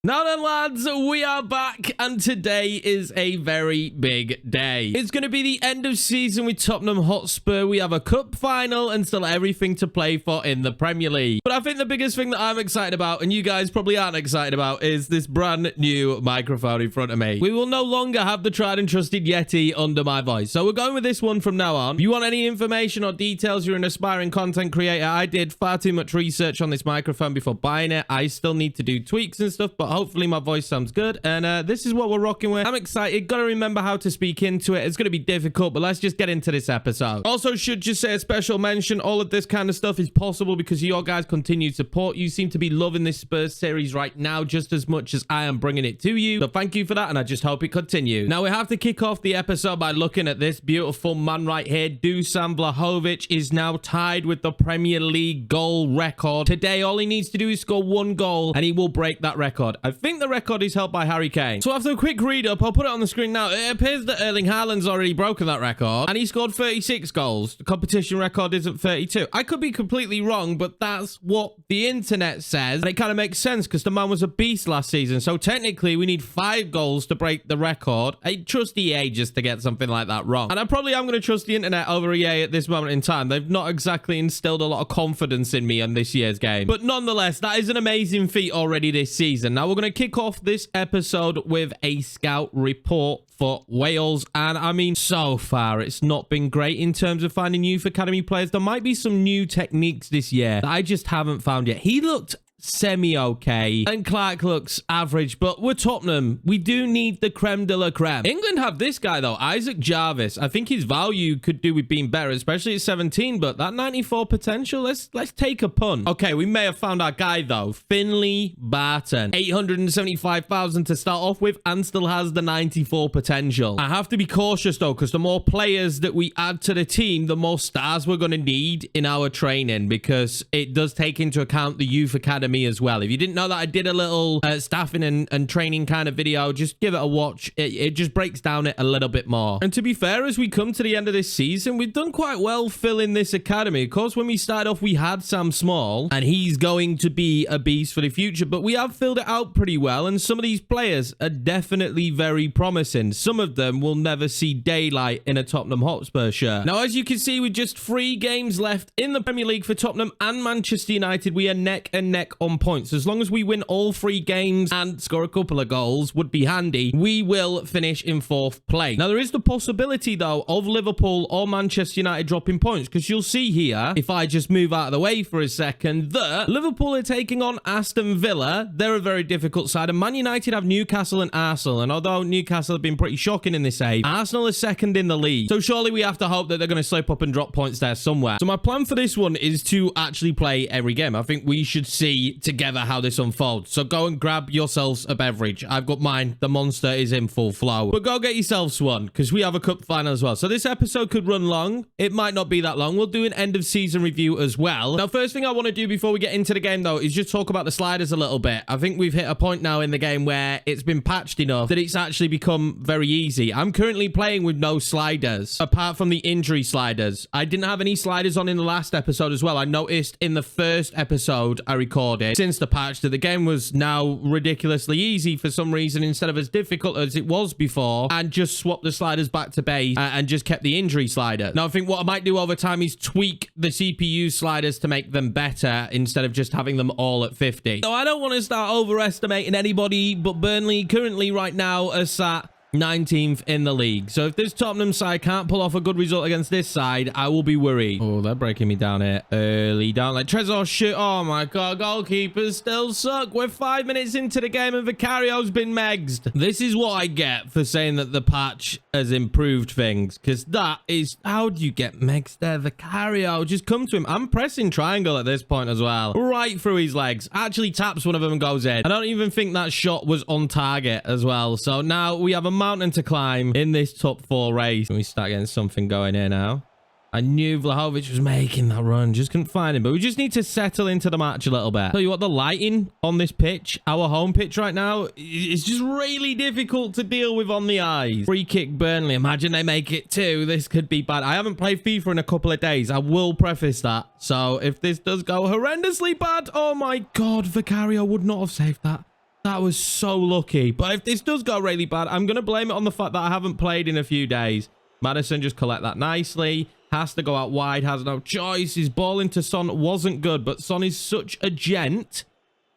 Now then, lads, we are back, and today is a very big day. It's going to be the end of season with Tottenham Hotspur. We have a cup final and still everything to play for in the Premier League. But I think the biggest thing that I'm excited about, and you guys probably aren't excited about, is this brand new microphone in front of me. We will no longer have the tried and trusted Yeti under my voice. So we're going with this one from now on. If you want any information or details, you're an aspiring content creator. I did far too much research on this microphone before buying it. I still need to do tweaks and stuff, but hopefully my voice sounds good, and this is what we're rocking with. I'm excited. Gotta remember how to speak into it. It's gonna be difficult, but let's just get into this episode. Also, should just say a special mention, all of this kind of stuff is possible because your guys' continued support. You seem to be loving this Spurs series right now just as much as I am bringing it to you, so thank you for that, and I just hope it continues. Now we have to kick off the episode by looking at this beautiful man right here. Dusan Vlahovic is now tied with the Premier League goal record. Today all he needs to do is score one goal and he will break that record. I think the record is held by Harry Kane. So after a quick read up, I'll put it on the screen now. It appears that Erling Haaland's already broken that record and he scored 36 goals. The competition record isn't 32. I could be completely wrong, but that's what the internet says, and it kind of makes sense because the man was a beast last season. So technically we need 5 goals to break the record. I trust EA just to get something like that wrong, and I probably am going to trust the internet over EA at this moment in time. They've not exactly instilled a lot of confidence in me on this year's game, but nonetheless, that is an amazing feat already this season. Now we're going to kick off this episode with a scout report for Wales, and I mean, so far it's not been great in terms of finding youth academy players. There might be some new techniques this year that I just haven't found yet. He looked semi-okay and Clark looks average, but we're Tottenham. We do need the creme de la creme. England have this guy though, Isaac Jarvis. I think his value could do with being better, especially at 17, but that 94 potential, let's take a punt. Okay, we may have found our guy though. Finley Barton, 875,000 to start off with and still has the 94 potential. I have to be cautious though, because the more players that we add to the team, the more stars we're going to need in our training, because it does take into account the youth academy as well. If you didn't know that, I did a little staffing and training kind of video. Just give it a watch. It just breaks down it a little bit more. And to be fair, as we come to the end of this season, we've done quite well filling this academy. Of course, when we started off, we had Sam Small, and he's going to be a beast for the future, but we have filled it out pretty well, and some of these players are definitely very promising. Some of them will never see daylight in a Tottenham Hotspur shirt. Now, as you can see, with just 3 games left in the Premier League for Tottenham and Manchester United, we are neck and neck on points. As long as we win all 3 games and score a couple of goals, would be handy, we will finish in 4th place. Now, there is the possibility, though, of Liverpool or Manchester United dropping points, because you'll see here, if I just move out of the way for a second, that Liverpool are taking on Aston Villa. They're a very difficult side, and Man United have Newcastle and Arsenal, and although Newcastle have been pretty shocking in this age, Arsenal is second in the league. So surely we have to hope that they're going to slip up and drop points there somewhere. So my plan for this one is to actually play every game. I think we should see together how this unfolds. So go and grab yourselves a beverage. I've got mine. The monster is in full flow. But go get yourselves one, because we have a cup final as well. So this episode could run long. It might not be that long. We'll do an end of season review as well. Now, first thing I want to do before we get into the game, though, is just talk about the sliders a little bit. I think we've hit a point now in the game where it's been patched enough that it's actually become very easy. I'm currently playing with no sliders, apart from the injury sliders. I didn't have any sliders on in the last episode as well. I noticed in the first episode I recorded, since the patch, that the game was now ridiculously easy for some reason instead of as difficult as it was before, and just swapped the sliders back to base and just kept the injury slider. Now, I think what I might do over time is tweak the CPU sliders to make them better instead of just having them all at 50. So I don't want to start overestimating anybody, but Burnley currently right now are sat 19th in the league. So if this Tottenham side can't pull off a good result against this side, I will be worried. Oh, they're breaking me down here early. Down like Trezor shit. Oh my god, goalkeepers still suck. We're 5 minutes into the game and Vicario's been megsed. This is what I get for saying that the patch has improved things, because that is, how do you get megsed there? Vicario, just come to him. I'm pressing triangle at this point as well, right through his legs. Actually taps one of them and goes in. I don't even think that shot was on target as well. So now we have a mountain to climb in this top 4 race. We start getting something going here now. I knew Vlahovic was making that run. Just couldn't find him. But we just need to settle into the match a little bit. Tell you what, the lighting on this pitch, our home pitch right now, is just really difficult to deal with on the eyes. Free kick Burnley. Imagine they make it 2. This could be bad. I haven't played FIFA in a couple of days. I will preface that. So if this does go horrendously bad, oh my God, Vicario would not have saved that. That was so lucky. But if this does go really bad, I'm going to blame it on the fact that I haven't played in a few days. Maddison just collect that nicely. Has to go out wide. Has no choice. His ball into Son wasn't good. But Son is such a gent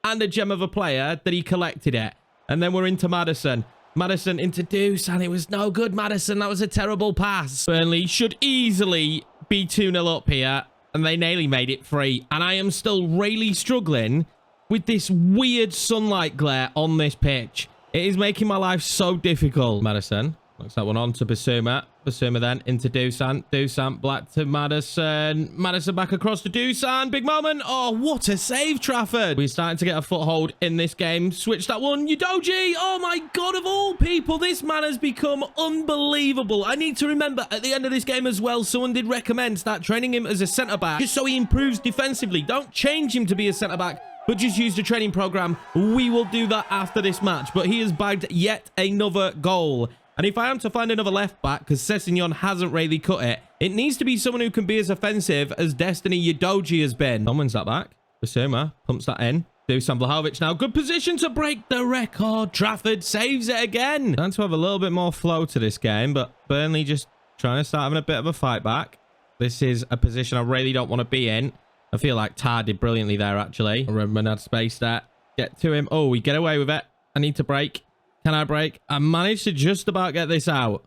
and a gem of a player that he collected it. And then we're into Maddison. Maddison into Dusan. It was no good, Maddison. That was a terrible pass. Burnley should easily be 2-0 up here. And they nearly made it 3. And I am still really struggling with this weird sunlight glare on this pitch. It is making my life so difficult. Maddison looks that one on to Basuma. Basuma then into Dusan. Dusan back to Maddison. Maddison back across to Dusan. Big moment. Oh, what a save, Trafford. We're starting to get a foothold in this game. Switch that one. Udogie. Oh, my God, of all people, this man has become unbelievable. I need to remember at the end of this game as well, someone did recommend start training him as a centre-back just so he improves defensively. Don't change him to be a centre-back, but just use the training program. We will do that after this match. But he has bagged yet another goal. And if I am to find another left back, because Sessegnon hasn't really cut it, it needs to be someone who can be as offensive as Destiny Udogie has been. Someone's that back. Basuma pumps that in. Dusan Vlahovic now. Good position to break the record. Trafford saves it again. Trying to have a little bit more flow to this game, but Burnley just trying to start having a bit of a fight back. This is a position I really don't want to be in. I feel like Tar did brilliantly there, actually. Redmond had space there. Get to him. Oh, we get away with it. I need to break. Can I break? I managed to just about get this out.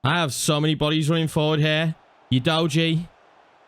I have so many bodies running forward here. Udogie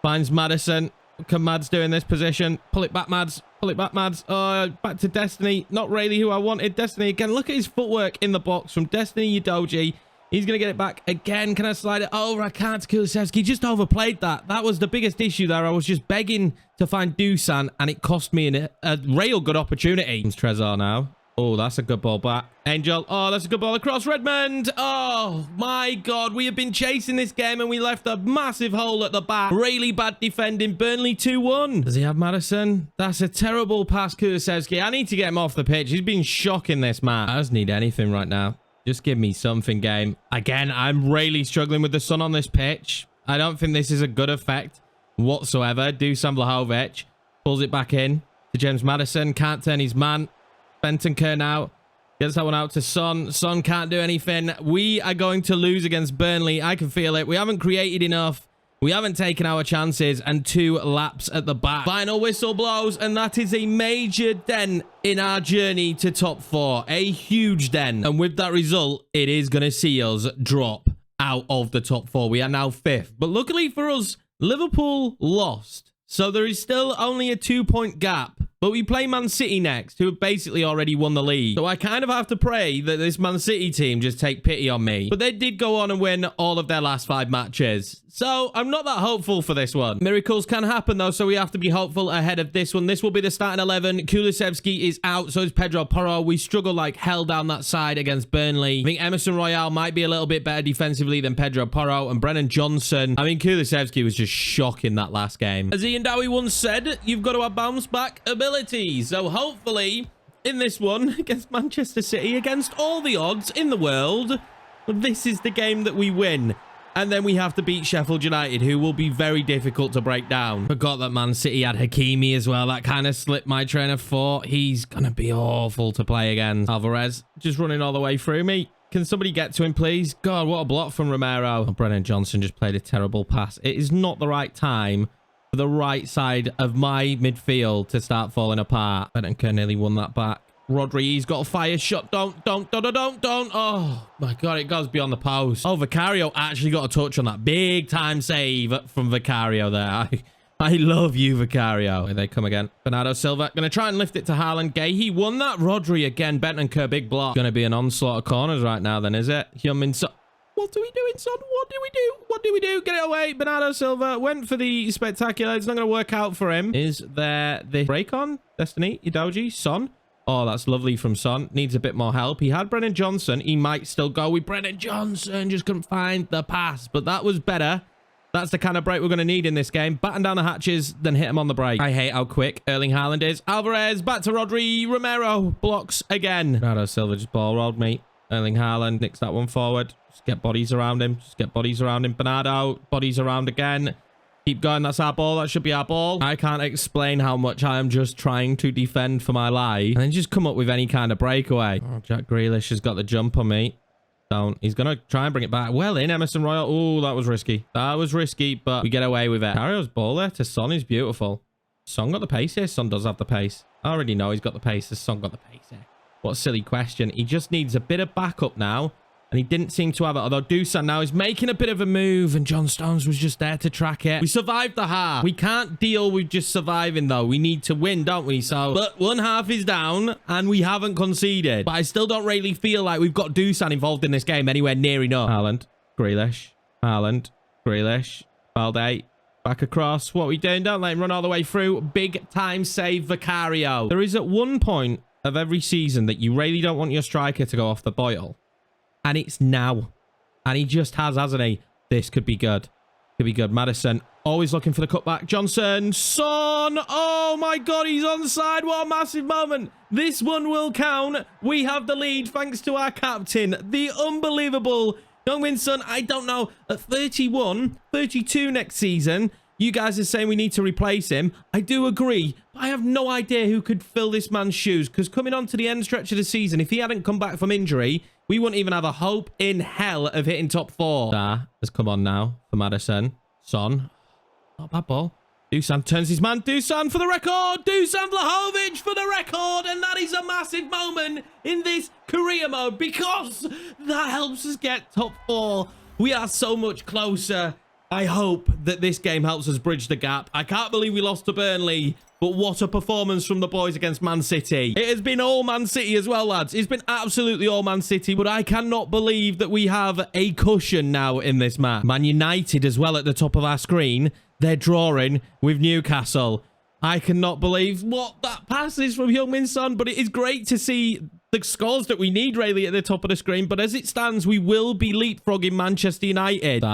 finds Maddison. What can Mads do in this position? Pull it back, Mads. Pull it back, Mads. Oh, back to Destiny. Not really who I wanted. Destiny again. Look at his footwork in the box from Destiny Udogie. He's going to get it back again. Can I slide it over? I can't. Kulusevski just overplayed that. That was the biggest issue there. I was just begging to find Dusan, and it cost me a real good opportunity. It's Trezor now. Oh, that's a good ball back. Angel. Oh, that's a good ball across. Redmond. Oh, my God. We have been chasing this game and we left a massive hole at the back. Really bad defending. Burnley 2-1. Does he have Maddison? That's a terrible pass, Kulusevski. I need to get him off the pitch. He's been shocking, this man. I just need anything right now. Just give me something, game. Again, I'm really struggling with the sun on this pitch. I don't think this is a good effect whatsoever. Dusan Vlahovic pulls it back in to James Maddison. Can't turn his man. Bentancur now gets that one out to Son. Son can't do anything. We are going to lose against Burnley. I can feel it. We haven't created enough. We haven't taken our chances, and 2 laps at the back. Final whistle blows, and that is a major dent in our journey to top 4. A huge dent. And with that result, it is going to see us drop out of the top 4. We are now 5th. But luckily for us, Liverpool lost. So there is still only a 2-point gap. But we play Man City next, who have basically already won the league. So I kind of have to pray that this Man City team just take pity on me. But they did go on and win all of their last 5 matches. So I'm not that hopeful for this one. Miracles can happen, though, so we have to be hopeful ahead of this one. This will be the starting 11. Kulusevski is out, so is Pedro Porro. We struggle like hell down that side against Burnley. I think Emerson Royale might be a little bit better defensively than Pedro Porro. And Brennan Johnson. I mean, Kulusevski was just shocking that last game. As Ian Dowie once said, you've got to have bounce back ability. So hopefully, in this one, against Manchester City, against all the odds in the world, this is the game that we win. And then we have to beat Sheffield United, who will be very difficult to break down. Forgot that Man City had Hakimi as well. That kind of slipped my train of thought. He's going to be awful to play against. Alvarez just running all the way through me. Can somebody get to him, please? God, what a block from Romero. Oh, Brennan Johnson just played a terrible pass. It is not the right time for the right side of my midfield to start falling apart. Bentancur nearly won that back. Rodri, he's got a fire shot. Don't. Oh, my God, it goes beyond the post. Oh, Vicario actually got a touch on that. Big time save from Vicario there. I love you, Vicario. Here they come again. Bernardo Silva going to try and lift it to Haaland. Gay, he won that. Rodri again. Bentancur, big block. Going to be an onslaught of corners right now then, is it? Heung-min Son. What do we do in Son? What do we do? What do we do? Get it away. Bernardo Silva went for the spectacular. It's not going to work out for him. Is there the break on? Destiny, Udogie, Son. Oh, that's lovely from Son. Needs a bit more help. He had Brennan Johnson. He might still go with Brennan Johnson. Just couldn't find the pass. But that was better. That's the kind of break we're going to need in this game. Batten down the hatches, then hit him on the break. I hate how quick Erling Haaland is. Alvarez, back to Rodri. Romero blocks again. Bernardo Silva just ball rolled me. Erling Haaland nicks that one forward. Just get bodies around him. Just get bodies around him. Bernardo, bodies around again. Keep going. That's our ball. That should be our ball. I can't explain how much I am just trying to defend for my life. And then just come up with any kind of breakaway. Oh, Jack Grealish has got the jump on me. Don't. He's going to try and bring it back. Well in, Emerson Royal. Oh, that was risky. That was risky, but we get away with it. Cario's ball there to Son is beautiful. Son got the pace here. Son does have the pace. I already know he's got the pace. Has Son got the pace here? What a silly question. He just needs a bit of backup now. And he didn't seem to have it. Although Dusan now is making a bit of a move. And John Stones was just there to track it. We survived the half. We can't deal with just surviving, though. We need to win, don't we? So, but one half is down. And we haven't conceded. But I still don't really feel like we've got Dusan involved in this game anywhere near enough. Haaland. Grealish. Haaland. Grealish. Balde. Back across. What are we doing? Don't let him run all the way through. Big time save Vicario. There is at one point of every season that you really don't want your striker to go off the boil. And it's now. And he just has, hasn't he? This could be good. Could be good. Maddison, always looking for the cutback. Johnson. Son. Oh, my God. He's onside. What a massive moment. This one will count. We have the lead thanks to our captain. The unbelievable Youngmin Son. I don't know. At 31, 32 next season, you guys are saying we need to replace him. I do agree. But I have no idea who could fill this man's shoes. Because coming on to the end stretch of the season, if he hadn't come back from injury, we wouldn't even have a hope in hell of hitting top 4. That has come on now for Maddison. Son. Not a bad ball. Dusan turns his man. Dusan for the record. Dusan Vlahovic for the record. And that is a massive moment in this career mode because that helps us get top 4. We are so much closer. I hope that this game helps us bridge the gap. I can't believe we lost to Burnley, but what a performance from the boys against Man City. It has been all Man City as well, lads. It's been absolutely all Man City, but I cannot believe that we have a cushion now in this match. Man United as well at the top of our screen. They're drawing with Newcastle. I cannot believe what that pass is from Heung-min Son, but it is great to see the scores that we need really at the top of the screen. But as it stands, we will be leapfrogging Manchester United.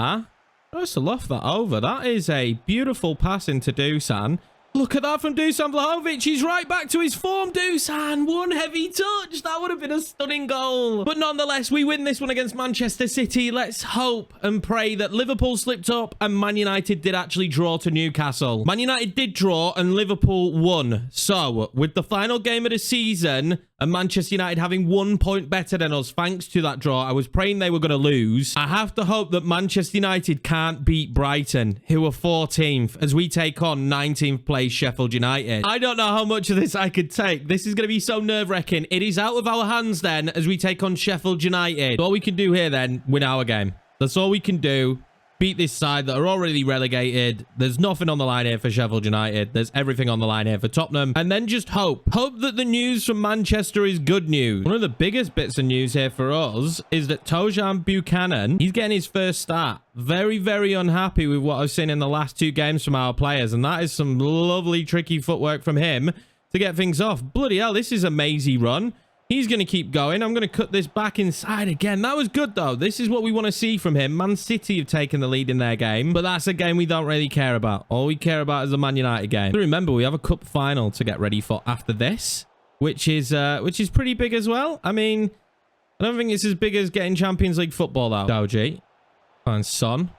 Just to loft that over. That is a beautiful pass into Dusan. Look at that from Dusan Vlahovic. He's right back to his form. Dusan, one heavy touch. That would have been a stunning goal. But nonetheless, we win this one against Manchester City. Let's hope and pray that Liverpool slipped up and Man United did actually draw to Newcastle. Man United did draw and Liverpool won. So, with the final game of the season and Manchester United having 1 point better than us thanks to that draw, I was praying they were going to lose. I have to hope that Manchester United can't beat Brighton, who are 14th, as we take on 19th place Sheffield United. I don't know how much of this I could take. This is going to be so nerve-wracking. It is out of our hands then as we take on Sheffield United. All we can do here then, win our game. That's all we can do. Beat this side that are already relegated. There's nothing on the line here for Sheffield United. There's everything on the line here for Tottenham. And then just hope. Hope that the news from Manchester is good news. One of the biggest bits of news here for us is that Tojan Buchanan, he's getting his first start. Very, very unhappy with what I've seen in the last 2 games from our players. And that is some lovely, tricky footwork from him to get things off. Bloody hell, this is a mazy run. He's going to keep going. I'm going to cut this back inside again. That was good, though. This is what we want to see from him. Man City have taken the lead in their game, but that's a game we don't really care about. All we care about is the Man United game. But remember, we have a cup final to get ready for after this, which is pretty big as well. I mean, I don't think it's as big as getting Champions League football, though. Doji. And Son.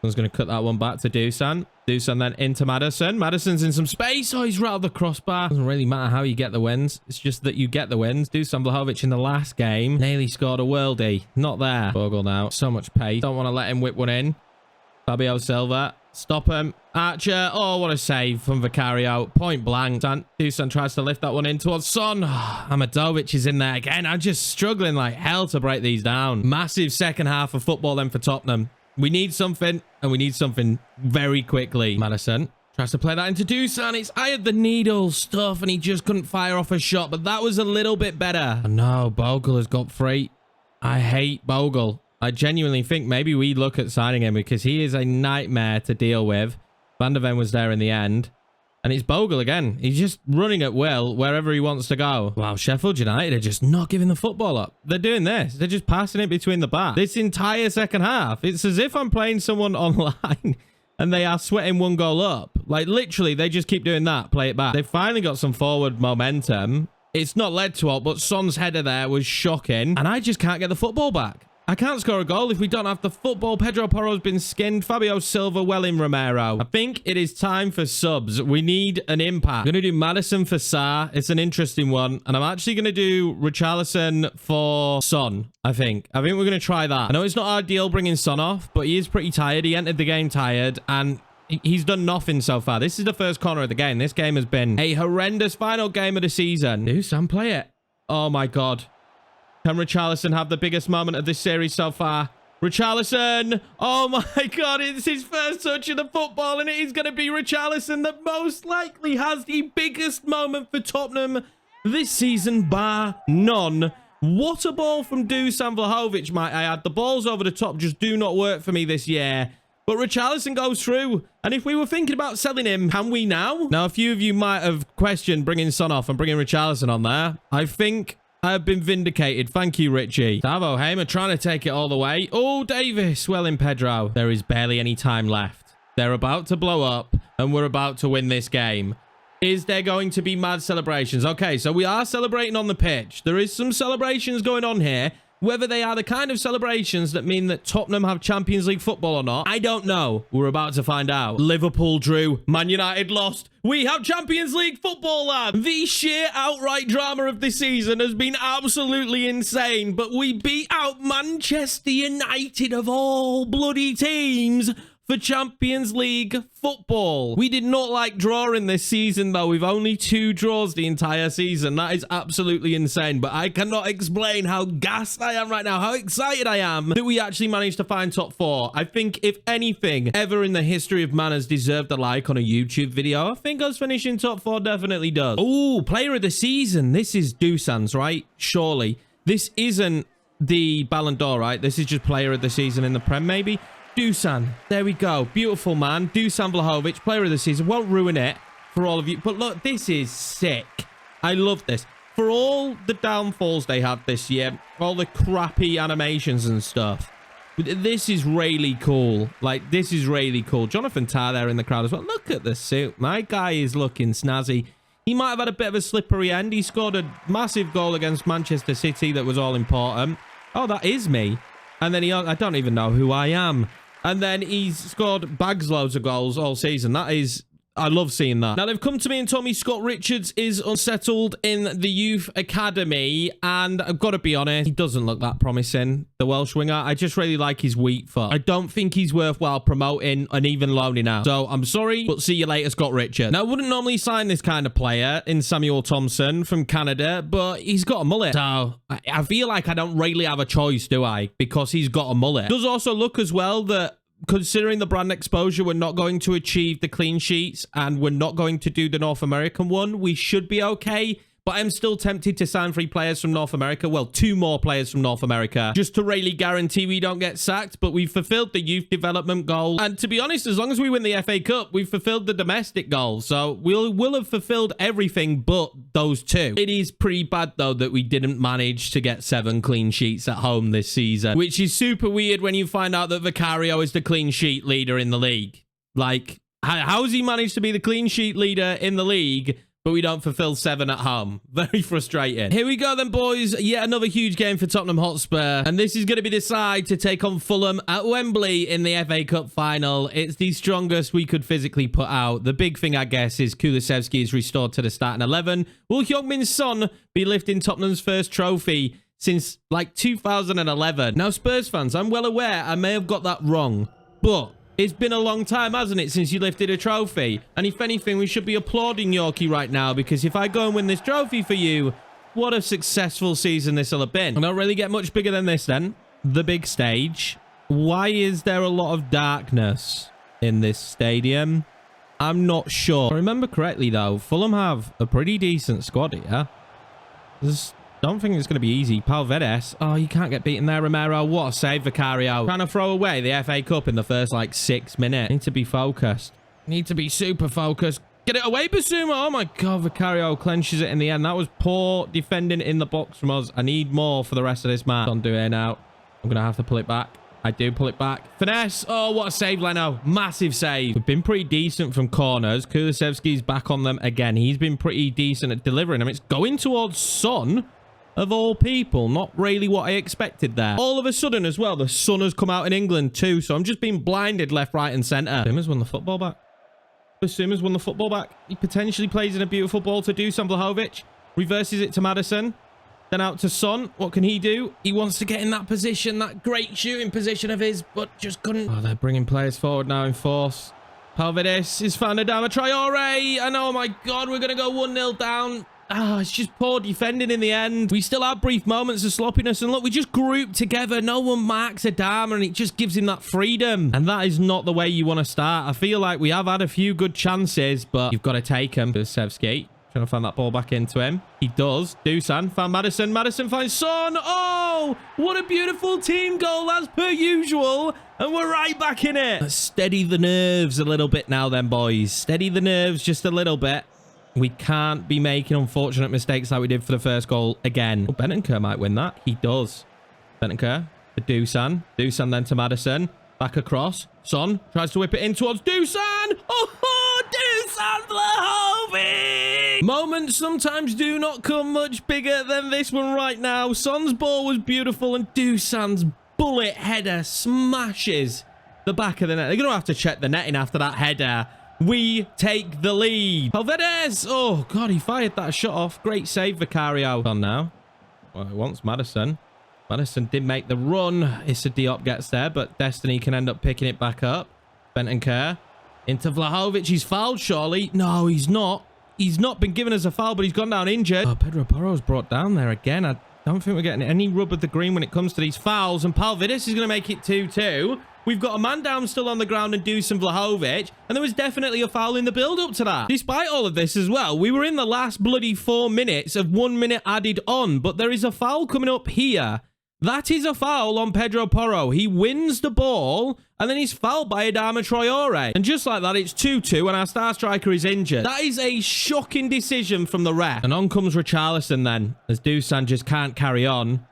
Son's going to cut that one back to Dusan. Dusan then into Maddison. Maddison's in some space. Oh, he's right off the crossbar. Doesn't really matter how you get the wins. It's just that you get the wins. Dusan Vlahovic in the last game nearly scored a worldie. Not there. Bogle now. So much pace. Don't want to let him whip one in. Fabio Silva. Stop him. Archer. Oh, what a save from Vicario. Point blank. Dusan tries to lift that one in towards Son. Amadovic is in there again. I'm just struggling like hell to break these down. Massive second half of football then for Tottenham. We need something, and we need something very quickly. Maddison tries to play that into Dusan. It's eye of the needle stuff, and he just couldn't fire off a shot, but that was a little bit better. Oh, no, Bogle has got free. I hate Bogle. I genuinely think maybe we look at signing him because he is a nightmare to deal with. Van der Ven was there in the end. And it's Bogle again. He's just running at will wherever he wants to go. Wow, Sheffield United are just not giving the football up. They're doing this. They're just passing it between the back. This entire second half, it's as if I'm playing someone online and they are sweating 1 goal up. Like, literally, they just keep doing that. Play it back. They've finally got some forward momentum. It's not led to all, but Son's header there was shocking. And I just can't get the football back. I can't score a goal if we don't have the football. Pedro Porro's been skinned. Fabio Silva, well in Romero. I think it is time for subs. We need an impact. I'm going to do Madison for Sarr. It's an interesting one. And I'm actually going to do Richarlison for Son, I think. I think we're going to try that. I know it's not ideal bringing Son off, but he is pretty tired. He entered the game tired, and he's done nothing so far. This is the first corner of the game. This game has been a horrendous final game of the season. Do Sam play it? Oh, my God. Can Richarlison have the biggest moment of this series so far? Richarlison! Oh my God, it's his first touch of the football, and it is going to be Richarlison that most likely has the biggest moment for Tottenham this season, bar none. What a ball from Dusan Vlahovic, might I add. The balls over the top just do not work for me this year. But Richarlison goes through. And if we were thinking about selling him, can we now? Now, a few of you might have questioned bringing Son off and bringing Richarlison on there. I think I have been vindicated. Thank you, Richie. Savo Hamer trying to take it all the way. Oh, Davis. Well in, Pedro. There is barely any time left. They're about to blow up, and we're about to win this game. Is there going to be mad celebrations? Okay, so we are celebrating on the pitch. There is some celebrations going on here. Whether they are the kind of celebrations that mean that Tottenham have Champions League football or not, I don't know. We're about to find out. Liverpool drew. Man United lost. We have Champions League football, lad. The sheer outright drama of this season has been absolutely insane, but we beat out Manchester United of all bloody teams for Champions League football. We did not like drawing this season, though. We've only 2 draws the entire season. That is absolutely insane, but I cannot explain how gassed I am right now, how excited I am that we actually managed to find top 4. I think if anything ever in the history of man has deserved a like on a YouTube video, I think us finishing top 4 definitely does. Oh, player of the season. This is Dusan's, right? Surely. This isn't the Ballon d'Or, right? This is just player of the season in the Prem, maybe? Dusan, there we go. Beautiful, man. Dusan Vlahovic, player of the season. Won't ruin it for all of you. But look, this is sick. I love this. For all the downfalls they had this year, all the crappy animations and stuff, this is really cool. Like, this is really cool. Jonathan Tah there in the crowd as well. Look at the suit. My guy is looking snazzy. He might have had a bit of a slippery end. He scored a massive goal against Manchester City that was all important. Oh, that is me. And then I don't even know who I am. And then he's scored bags loads of goals all season. That is, I love seeing that. Now, they've come to me and told me Scott Richards is unsettled in the youth academy. And I've got to be honest, he doesn't look that promising, the Welsh winger. I just really like his weak foot. I don't think he's worthwhile promoting and even loaning out. So I'm sorry, but see you later, Scott Richards. Now, I wouldn't normally sign this kind of player in Samuel Thompson from Canada, but he's got a mullet. So I feel like I don't really have a choice, do I? Because he's got a mullet. Does also look as well that, considering the brand exposure, we're not going to achieve the clean sheets and we're not going to do the North American one. We should be okay. But I'm still tempted to sign 3 players from North America. Well, 2 more players from North America, just to really guarantee we don't get sacked. But we've fulfilled the youth development goal. And to be honest, as long as we win the FA Cup, we've fulfilled the domestic goal. So we'll have fulfilled everything but those 2. It is pretty bad, though, that we didn't manage to get 7 clean sheets at home this season, which is super weird when you find out that Vicario is the clean sheet leader in the league. Like, how's he managed to be the clean sheet leader in the league, but we don't fulfill 7 at home? Very frustrating. Here we go then, boys. Yet another huge game for Tottenham Hotspur. And this is going to be the side to take on Fulham at Wembley in the FA Cup final. It's the strongest we could physically put out. The big thing, I guess, is Kulusevski is restored to the starting 11. Will Heung-min's son be lifting Tottenham's first trophy since, like, 2011? Now, Spurs fans, I'm well aware I may have got that wrong, but it's been a long time, hasn't it, since you lifted a trophy? And if anything, we should be applauding Yorkie right now, because if I go and win this trophy for you, what a successful season this will have been. I don't really get much bigger than this then. The big stage. Why is there a lot of darkness in this stadium? I'm not sure. If I remember correctly, though, Fulham have a pretty decent squad here. Don't think it's going to be easy. Palvedes. Oh, you can't get beaten there, Romero. What a save, Vicario. Trying to throw away the FA Cup in the first, like, 6 minutes. Need to be focused. Need to be super focused. Get it away, Basuma. Oh, my God. Vicario clenches it in the end. That was poor defending in the box from us. I need more for the rest of this match. Don't do it now. I'm going to have to pull it back. I do pull it back. Finesse. Oh, what a save, Leno. Massive save. We've been pretty decent from corners. Kulusevski's back on them again. He's been pretty decent at delivering them. It's going towards Son. of all people. Not really what I expected there. All of a sudden as well, the sun has come out in England too, so I'm just being blinded left, right, and centre. Bissouma's won the football back. Bissouma's won the football back. He potentially plays in a beautiful ball to Dusan Vlahovic. Reverses it to Maddison. Then out to Son. What can he do? He wants to get in that position, that great shooting position of his, but just couldn't. Oh, they're bringing players forward now in force. Palvidis is found Adama Traore. And oh my God, we're going to go 1-0 down. Ah, it's just poor defending in the end. We still have brief moments of sloppiness. And look, we just group together. No one marks Adama and it just gives him that freedom. And that is not the way you want to start. I feel like we have had a few good chances, but you've got to take them. Kulusevski trying to find that ball back into him. He does. Dusan found Maddison. Maddison finds Son. Oh, what a beautiful team goal as per usual. And we're right back in it. Let's steady the nerves a little bit now then, boys. Steady the nerves just a little bit. We can't be making unfortunate mistakes like we did for the first goal again. Oh, Bentancur might win that. He does. Bentancur to Dusan. Dusan then to Maddison. Back across. Son tries to whip it in towards Dusan. Oh, Dusan Vlahovic! Moments sometimes do not come much bigger than this one right now. Son's ball was beautiful and Dusan's bullet header smashes the back of the net. They're going to have to check the netting after that header. We take the lead. Palvidis. Oh, God, he fired that shot off. Great save, Vicario. On now. Well, he wants Maddison. Maddison did make the run. Issa Diop gets there, but Destiny can end up picking it back up. Bentancur into Vlahovic. He's fouled, surely. No, he's not. He's not been given as a foul, but he's gone down injured. Oh, Pedro Porro's brought down there again. I don't think we're getting any rub of the green when it comes to these fouls. And Palvidis is going to make it 2-2. We've got a man down still on the ground and Dusan Vlahovic. And there was definitely a foul in the build-up to that. Despite all of this as well, we were in the last bloody 4 minutes of 1 minute added on. But there is a foul coming up here. That is a foul on Pedro Porro. He wins the ball and then he's fouled by Adama Traore. And just like that, it's 2-2 and our star striker is injured. That is a shocking decision from the ref. And on comes Richarlison then, as Dusan just can't carry on.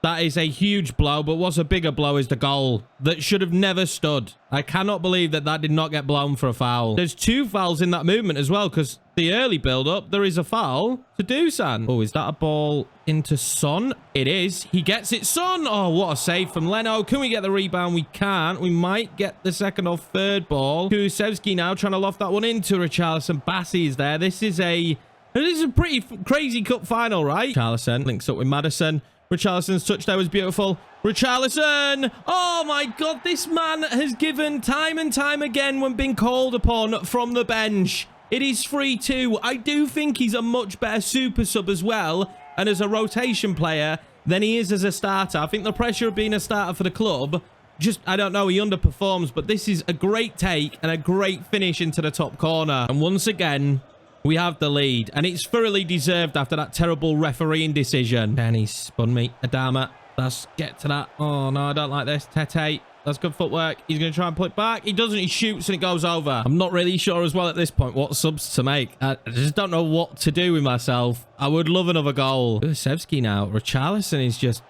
That is a huge blow, but what's a bigger blow is the goal that should have never stood. I cannot believe that that did not get blown for a foul. There's 2 fouls in that movement as well, because the early build-up, there is a foul to Dusan. Oh, is that a ball into Son? It is. He gets it. Son! Oh, what a save from Leno. Can we get the rebound? We can't. We might get the second or third ball. Kulusevski now trying to loft that one into Richarlison. Bassey is there. This is a pretty crazy cup final, right? Richarlison links up with Maddison. Richarlison's touch there was beautiful. Richarlison! Oh my God, this man has given time and time again when being called upon from the bench. It is 3-2. I do think he's a much better super sub as well, and as a rotation player, than he is as a starter. I think the pressure of being a starter for the club, just, I don't know, he underperforms, but this is a great take and a great finish into the top corner. And once again, we have the lead, and it's thoroughly deserved after that terrible refereeing decision. And he spun me. Adama. Let's get to that. Oh, no, I don't like this. Tete. That's good footwork. He's going to try and pull it back. He doesn't. He shoots, and it goes over. I'm not really sure as well at this point what subs to make. I just don't know what to do with myself. I would love another goal. Kulusevski now. Richarlison is just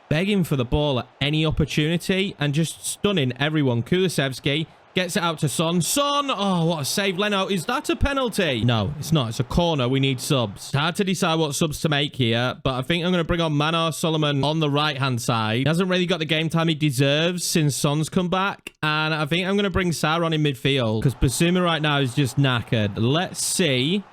begging for the ball at any opportunity and just stunning everyone. Kulusevski gets it out to Son. Son! Oh, what a save. Leno, is that a penalty? No, it's not. It's a corner. We need subs. It's hard to decide what subs to make here, but I think I'm going to bring on Manor Solomon on the right-hand side. He hasn't really got the game time he deserves since Son's come back, and I think I'm going to bring Sarr on in midfield because Bissouma right now is just knackered. Let's see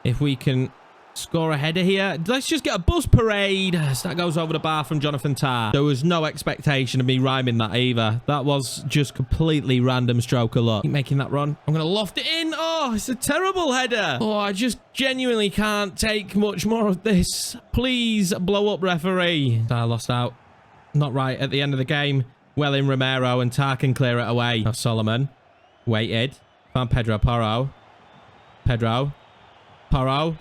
if we can score a header here. Let's just get a bus parade. That goes over the bar from Jonathan Tah. There was no expectation of me rhyming that either. That was just completely random stroke of luck. Keep making that run. I'm going to loft it in. Oh, it's a terrible header. Oh, I just genuinely can't take much more of this. Please blow up, referee. Tah lost out. Not right at the end of the game. Well in Romero, and Tah can clear it away. Now Solomon waited. Found Pedro Porro. Pedro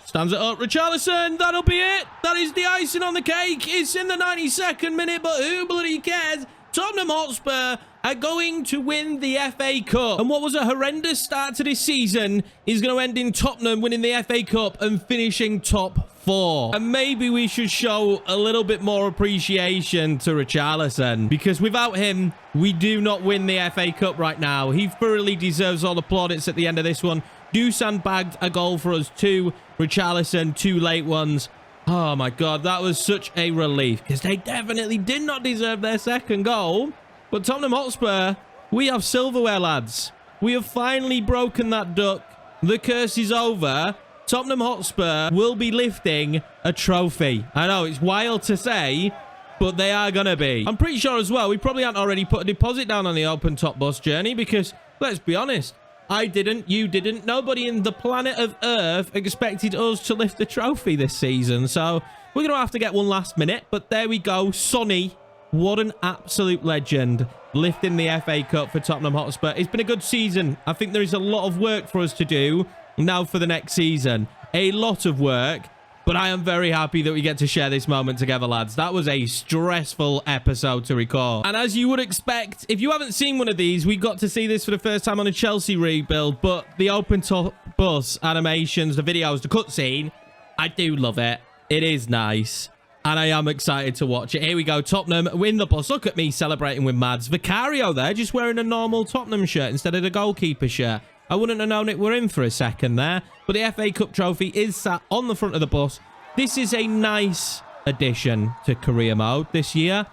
stands it up. Richarlison, that'll be it. That is the icing on the cake. It's in the 92nd minute, but who bloody cares? Tottenham Hotspur are going to win the FA Cup. And what was a horrendous start to this season is going to end in Tottenham winning the FA Cup and finishing top 4. And maybe we should show a little bit more appreciation to Richarlison, because without him, we do not win the FA Cup right now. He thoroughly deserves all the plaudits at the end of this one. Dusan bagged a goal for us too. Richarlison, 2 late ones. Oh my God, that was such a relief because they definitely did not deserve their second goal. But Tottenham Hotspur, we have silverware, lads. We have finally broken that duck. The curse is over. Tottenham Hotspur will be lifting a trophy. I know, it's wild to say, but they are going to be. I'm pretty sure as well, we probably haven't already put a deposit down on the open top bus journey because, let's be honest, I didn't, you didn't, nobody in the planet of Earth expected us to lift the trophy this season. So we're going to have to get one last minute, but there we go. Sonny, what an absolute legend, lifting the FA Cup for Tottenham Hotspur. It's been a good season. I think there is a lot of work for us to do now for the next season. A lot of work, but I am very happy that we get to share this moment together, lads. That was a stressful episode to record. And as you would expect, if you haven't seen one of these, we got to see this for the first time on a Chelsea rebuild, but the open top bus animations, the videos, the cutscene, I do love it. It is nice. And I am excited to watch it. Here we go. Tottenham win the bus. Look at me celebrating with Mads. Vicario there, just wearing a normal Tottenham shirt instead of the goalkeeper shirt. I wouldn't have known it were in for a second there. But the FA Cup trophy is sat on the front of the bus. This is a nice addition to career mode this year.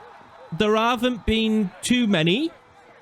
There haven't been too many,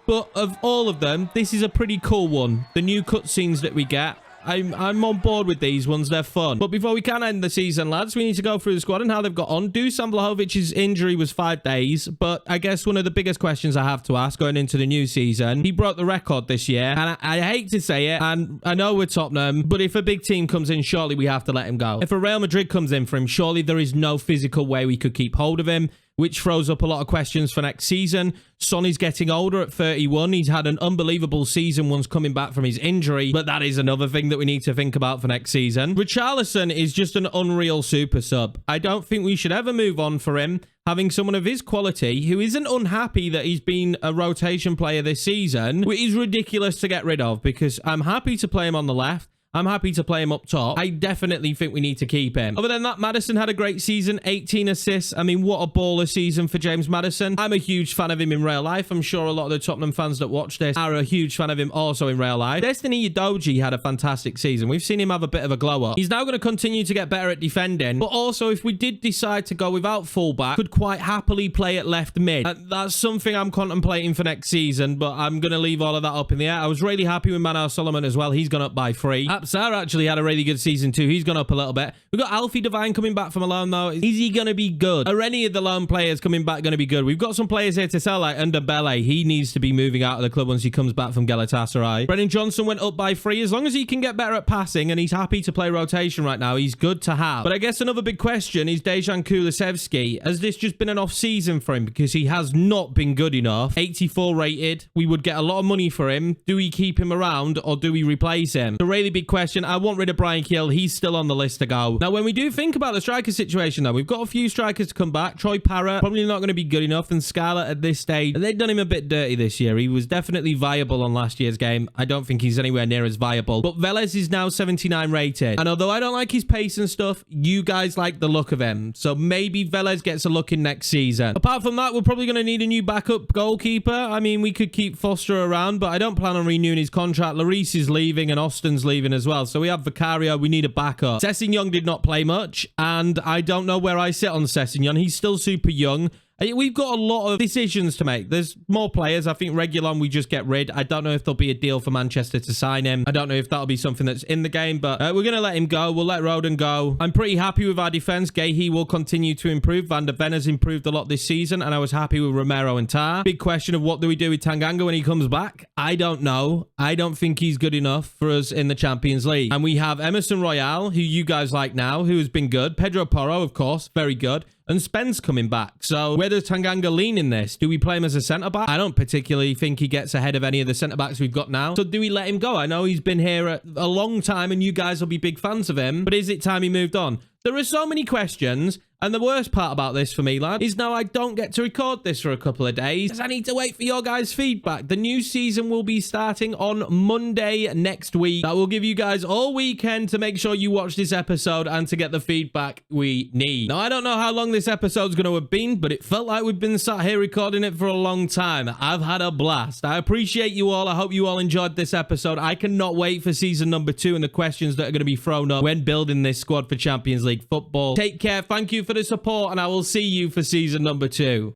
but of all of them, this is a pretty cool one. The new cutscenes that we get, I'm on board with these ones. They're fun. But before we can end the season, lads, we need to go through the squad and how they've got on. Dusan Vlahovic's injury was 5 days, but I guess one of the biggest questions I have to ask going into the new season, he broke the record this year, and I hate to say it, and I know we're Tottenham, but if a big team comes in, surely we have to let him go. If a Real Madrid comes in for him, surely there is no physical way we could keep hold of him, which throws up a lot of questions for next season. Sonny's getting older at 31. He's had an unbelievable season once coming back from his injury, but that is another thing that we need to think about for next season. Richarlison is just an unreal super sub. I don't think we should ever move on for him. Having someone of his quality who isn't unhappy that he's been a rotation player this season, which is ridiculous to get rid of because I'm happy to play him on the left. I'm happy to play him up top. I definitely think we need to keep him. Other than that, Maddison had a great season, 18 assists. I mean, what a baller season for James Maddison. I'm a huge fan of him in real life. I'm sure a lot of the Tottenham fans that watch this are a huge fan of him also in real life. Destiny Udogie had a fantastic season. We've seen him have a bit of a glow up. He's now going to continue to get better at defending, but also if we did decide to go without fullback, could quite happily play at left mid. That's something I'm contemplating for next season, but I'm going to leave all of that up in the air. I was really happy with Manuel Solomon as well. He's gone up by 3. Sarr actually had a really good season too. He's gone up a little bit. We've got Alfie Devine coming back from a loan though. Is he going to be good? Are any of the loan players coming back going to be good? We've got some players here to sell like Underbelly. He needs to be moving out of the club once he comes back from Galatasaray. Brennan Johnson went up by 3. As long as he can get better at passing and he's happy to play rotation right now, he's good to have. But I guess another big question is Dejan Kulusevski. Has this just been an off season for him? Because he has not been good enough. 84 rated. We would get a lot of money for him. Do we keep him around or do we replace him? It's a really big question. I want rid of Brian Kiel. He's still on the list to go. Now, when we do think about the striker situation, though, we've got a few strikers to come back. Troy Parrott, probably not going to be good enough. And Scarlett at this stage, they've done him a bit dirty this year. He was definitely viable on last year's game. I don't think he's anywhere near as viable. But Velez is now 79 rated. And although I don't like his pace and stuff, you guys like the look of him. So maybe Velez gets a look in next season. Apart from that, we're probably going to need a new backup goalkeeper. I mean, we could keep Foster around, but I don't plan on renewing his contract. Lloris is leaving and Austin's leaving as well. So we have Vicario. We need a backup. Sessegnon did not play much, and I don't know where I sit on Sessegnon. He's still super young. We've got a lot of decisions to make. There's more players. I think Reguilon we just get rid. I don't know if there'll be a deal for Manchester to sign him. I don't know if that'll be something that's in the game, but we're going to let him go. We'll let Roden go. I'm pretty happy with our defense. Gahey will continue to improve. Van der Ven has improved a lot this season, and I was happy with Romero and Tar. Big question of what do we do with Tanganga when he comes back? I don't know. I don't think he's good enough for us in the Champions League. And we have Emerson Royale, who you guys like now, who has been good. Pedro Porro, of course, very good. And Spence coming back. So where does Tanganga lean in this? Do we play him as a centre-back? I don't particularly think he gets ahead of any of the centre-backs we've got now. So do we let him go? I know he's been here a long time and you guys will be big fans of him. But is it time he moved on? There are so many questions. And the worst part about this for me, lad, is now I don't get to record this for a couple of days because I need to wait for your guys' feedback. The new season will be starting on Monday next week. That will give you guys all weekend to make sure you watch this episode and to get the feedback we need. Now, I don't know how long this episode's going to have been, but it felt like we've been sat here recording it for a long time. I've had a blast. I appreciate you all. I hope you all enjoyed this episode. I cannot wait for season number 2 and the questions that are going to be thrown up when building this squad for Champions League. League football. Take care. Thank you for the support, and I will see you for season number 2.